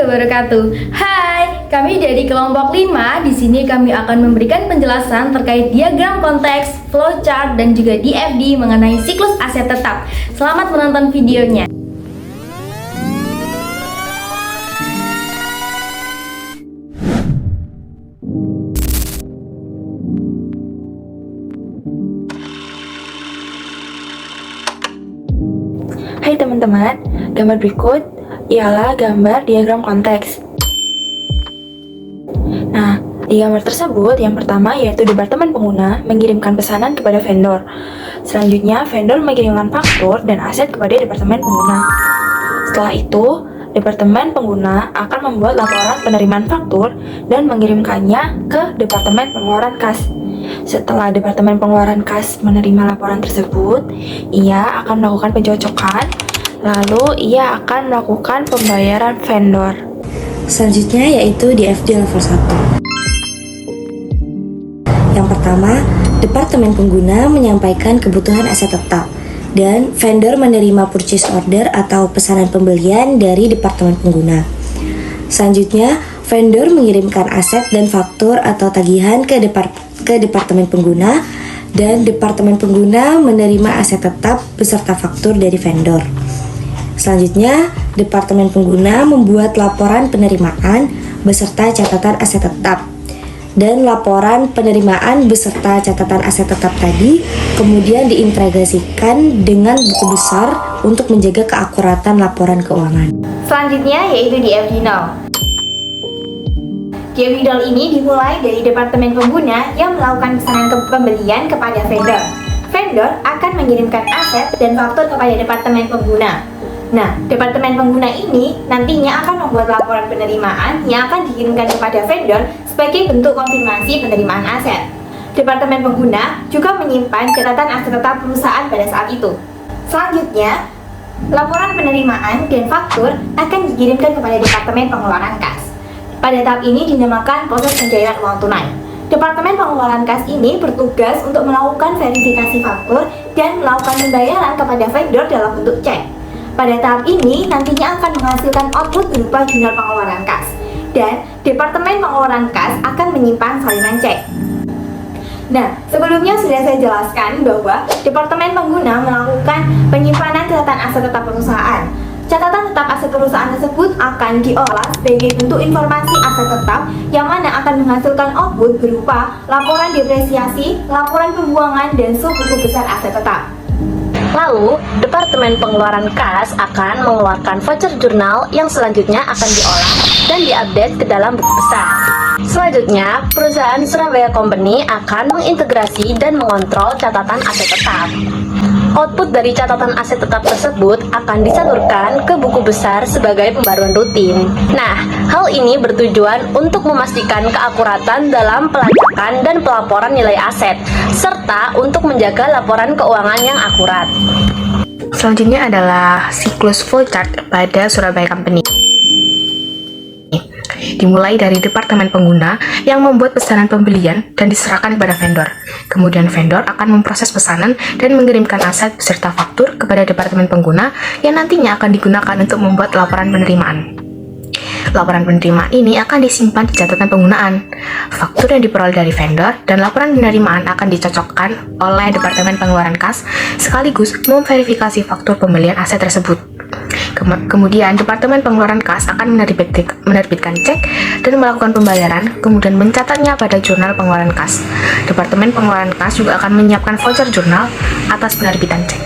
wabarakatuh. Hai, kami dari kelompok 5. Di sini kami akan memberikan penjelasan terkait diagram konteks, flowchart, dan juga DFD mengenai siklus aset tetap. Selamat menonton videonya. Hai teman-teman, gambar berikut ialah gambar diagram konteks. Nah, di gambar tersebut yang pertama yaitu departemen pengguna mengirimkan pesanan kepada vendor. Selanjutnya, vendor mengirimkan faktur dan aset kepada departemen pengguna. Setelah itu, departemen pengguna akan membuat laporan penerimaan faktur dan mengirimkannya ke departemen pengeluaran kas. Setelah departemen pengeluaran kas menerima laporan tersebut, ia akan melakukan pencocokan, lalu ia akan melakukan pembayaran vendor. Selanjutnya yaitu DFD level 1. Yang pertama, departemen pengguna menyampaikan kebutuhan aset tetap dan vendor menerima purchase order atau pesanan pembelian dari departemen pengguna. Selanjutnya, vendor mengirimkan aset dan faktur atau tagihan ke departemen pengguna dan departemen pengguna menerima aset tetap beserta faktur dari vendor. Selanjutnya, departemen pengguna membuat laporan penerimaan beserta catatan aset tetap dan laporan penerimaan beserta catatan aset tetap tadi kemudian diintegrasikan dengan buku besar untuk menjaga keakuratan laporan keuangan. Selanjutnya yaitu DFD 0. DFD 0 ini dimulai dari departemen pengguna yang melakukan pesanan pembelian kepada vendor. Vendor akan mengirimkan aset dan faktur kepada departemen pengguna. Nah, departemen pengguna ini nantinya akan membuat laporan penerimaan yang akan dikirimkan kepada vendor sebagai bentuk konfirmasi penerimaan aset. Departemen pengguna juga menyimpan catatan aset tetap perusahaan pada saat itu. Selanjutnya, laporan penerimaan dan faktur akan dikirimkan kepada departemen pengeluaran kas. Pada tahap ini dinamakan proses pencairan uang tunai. Departemen pengeluaran kas ini bertugas untuk melakukan verifikasi faktur dan melakukan pembayaran kepada vendor dalam bentuk cek. Pada tahap ini nantinya akan menghasilkan output berupa jurnal pengeluaran kas, dan Departemen Pengeluaran Kas akan menyimpan salinan cek. Nah, sebelumnya sudah saya jelaskan bahwa Departemen Pengguna melakukan penyimpanan catatan aset tetap perusahaan. Catatan tetap aset perusahaan tersebut akan diolah sebagai bentuk informasi aset tetap yang mana akan menghasilkan output berupa laporan depresiasi, laporan pembuangan, dan subbuku besar aset tetap. Lalu, Departemen Pengeluaran Kas akan mengeluarkan voucher jurnal yang selanjutnya akan diolah dan diupdate ke dalam buku besar. Selanjutnya, perusahaan Surabaya Company akan mengintegrasi dan mengontrol catatan aset tetap. Output dari catatan aset tetap tersebut akan disalurkan ke buku besar sebagai pembaruan rutin. Nah, hal ini bertujuan untuk memastikan keakuratan dalam pelacakan dan pelaporan nilai aset, serta untuk menjaga laporan keuangan yang akurat. Selanjutnya adalah siklus flowchart pada Surabaya Company. Dimulai dari departemen pengguna yang membuat pesanan pembelian dan diserahkan kepada vendor. Kemudian vendor akan memproses pesanan dan mengirimkan aset beserta faktur kepada departemen pengguna yang nantinya akan digunakan untuk membuat laporan penerimaan. Laporan penerimaan ini akan disimpan di catatan penggunaan. Faktur yang diperoleh dari vendor dan laporan penerimaan akan dicocokkan oleh Departemen Pengeluaran Kas sekaligus memverifikasi faktur pembelian aset tersebut. Kemudian Departemen Pengeluaran Kas akan menerbitkan cek dan melakukan pembayaran, kemudian mencatatnya pada jurnal pengeluaran kas. Departemen Pengeluaran Kas juga akan menyiapkan voucher jurnal atas penerbitan cek.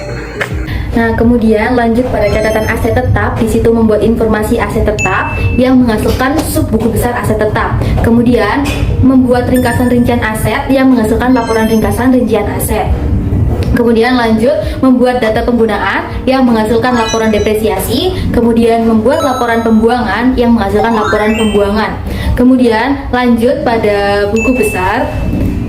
Nah, kemudian lanjut pada catatan aset tetap. Di situ membuat informasi aset tetap yang menghasilkan sub buku besar aset tetap. Kemudian membuat ringkasan rincian aset yang menghasilkan laporan ringkasan rincian aset. Kemudian lanjut membuat data penggunaan yang menghasilkan laporan depresiasi. Kemudian membuat laporan pembuangan yang menghasilkan laporan pembuangan. Kemudian lanjut pada buku besar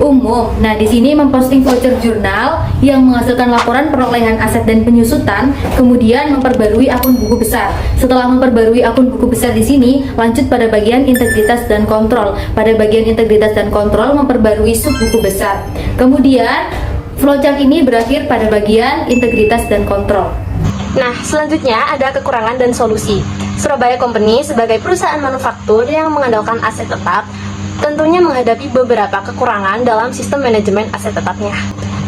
umum. Nah, di sini memposting voucher jurnal yang menghasilkan laporan perolehan aset dan penyusutan, kemudian memperbarui akun buku besar. Setelah memperbarui akun buku besar di sini, lanjut pada bagian integritas dan kontrol. Pada bagian integritas dan kontrol memperbarui sub buku besar. Kemudian flowchart ini berakhir pada bagian integritas dan kontrol. Nah, selanjutnya ada kekurangan dan solusi. Surabaya Company sebagai perusahaan manufaktur yang mengandalkan aset tetap tentunya menghadapi beberapa kekurangan dalam sistem manajemen aset tetapnya.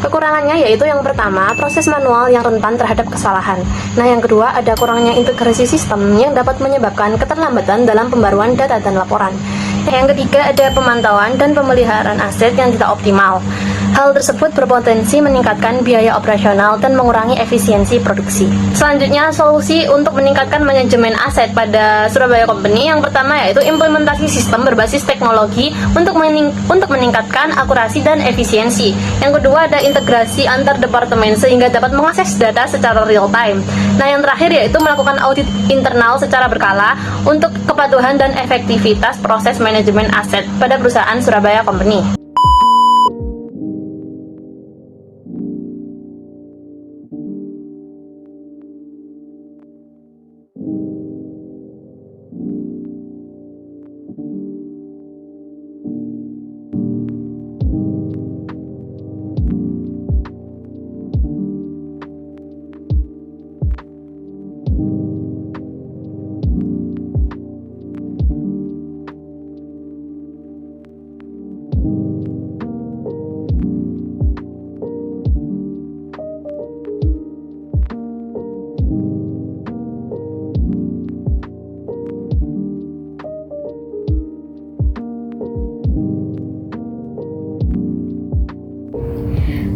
Kekurangannya yaitu yang pertama, proses manual yang rentan terhadap kesalahan. Nah, yang kedua, ada kurangnya integrasi sistem yang dapat menyebabkan keterlambatan dalam pembaruan data dan laporan. Yang ketiga, ada pemantauan dan pemeliharaan aset yang tidak optimal. Hal tersebut berpotensi meningkatkan biaya operasional dan mengurangi efisiensi produksi. Selanjutnya, solusi untuk meningkatkan manajemen aset pada Surabaya Company yang pertama yaitu implementasi sistem berbasis teknologi untuk meningkatkan akurasi dan efisiensi. Yang kedua, ada integrasi antar departemen sehingga dapat mengakses data secara real time. Nah, yang terakhir yaitu melakukan audit internal secara berkala untuk kepatuhan dan efektivitas proses manajemen aset pada perusahaan Surabaya Company.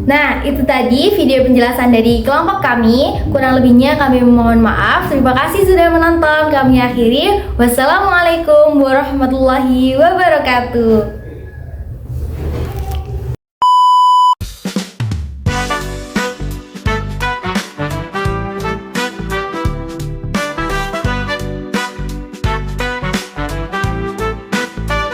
Nah, itu tadi video penjelasan dari kelompok kami. Kurang lebihnya kami mohon maaf. Terima kasih sudah menonton. Kami akhiri. Wassalamualaikum warahmatullahi wabarakatuh.